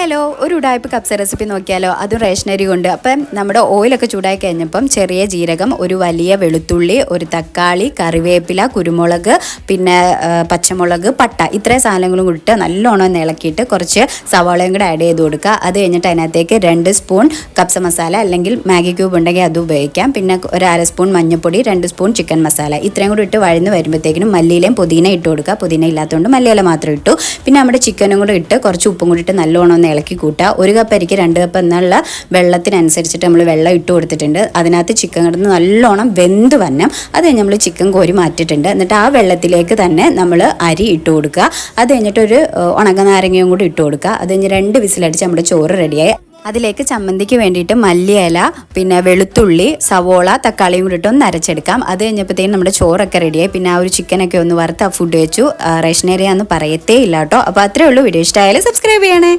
Hello, ഒരു ഉടായ്പ കപ്സ recipe നോക്കിയാലോ? അതും റേഷനരി കൊണ്ട്. അപ്പം നമ്മുടെ ഓയിലൊക്കെ ചൂടായി കഴിഞ്ഞപ്പം ചെറിയ ജീരകം, ഒരു വലിയ വെളുത്തുള്ളി, ഒരു തക്കാളി, കറിവേപ്പില, കുരുമുളക്, പിന്നെ പച്ചമുളക്, പട്ട, ഇത്രയും സാധനങ്ങളും കൂടിയിട്ട് നല്ലോണം ഇളക്കിയിട്ട് കുറച്ച് സവാളയും കൂടെ ആഡ് ചെയ്ത് കൊടുക്കുക. അത് കഴിഞ്ഞിട്ട് അതിനകത്തേക്ക് 2 സ്പൂൺ കപ്സ മസാല അല്ലെങ്കിൽ മാഗി ക്യൂബ് ഉണ്ടെങ്കിൽ അത് ഉപയോഗിക്കാം. പിന്നെ ഒരു 1/2 സ്പൂൺ മഞ്ഞൾപ്പൊടി, 2 സ്പൂൺ ചിക്കൻ മസാല, ഇത്രയും കൂടി ഇട്ട് വഴന്ന് വരുമ്പോഴത്തേക്കിനും മല്ലിയിലയും പുതിന ഇട്ട് കൊടുക്കുക. പുതിന ഇല്ലാത്തതുകൊണ്ട് മല്ലിയില മാത്രം ഇട്ടു. പിന്നെ നമ്മുടെ ചിക്കനും കൂടെ ഇട്ട് കുറച്ച് ഉപ്പും കൂടി ഇട്ട് നല്ലോണം ഇളക്കി കൂട്ടുക. 1 കപ്പ് അരിക്ക് 2 കപ്പ് എന്നുള്ള വെള്ളത്തിനനുസരിച്ചിട്ട് നമ്മൾ വെള്ളം ഇട്ട് കൊടുത്തിട്ടുണ്ട്. അതിനകത്ത് ചിക്കൻ കിടന്ന് നല്ലോണം വെന്ത് വന്നം. അത് കഴിഞ്ഞ് നമ്മൾ ചിക്കൻ കോരി മാറ്റിയിട്ടുണ്ട്. എന്നിട്ട് ആ വെള്ളത്തിലേക്ക് തന്നെ നമ്മൾ അരി ഇട്ട് കൊടുക്കുക. അത് കഴിഞ്ഞിട്ട് ഒരു ഉണക്കനാരങ്ങയും കൂടി ഇട്ട് കൊടുക്കുക. അത് കഴിഞ്ഞ് 2 വിസിലടിച്ച് നമ്മുടെ ചോറ് റെഡിയായി. അതിലേക്ക് ചമ്മന്തിക്ക് വേണ്ടിയിട്ട് മല്ലിയില, പിന്നെ വെളുത്തുള്ളി, സവോള, തക്കാളിയും കൂടി ഇട്ട് ഒന്ന് അരച്ചെടുക്കാം. അത് കഴിഞ്ഞപ്പോഴത്തേക്കും നമ്മുടെ ചോറൊക്കെ റെഡിയായി. പിന്നെ ആ ഒരു ചിക്കനൊക്കെ ഒന്ന് വറുത്ത് ആ ഫുഡ് വെച്ചു. റേഷനറിയാന്ന് പറയത്തേ ഇല്ല കേട്ടോ. അപ്പോൾ അത്രേ ഉള്ളൂ. വീഡിയോ ഇഷ്ടമായാലും സബ്സ്ക്രൈബ് ചെയ്യണേ.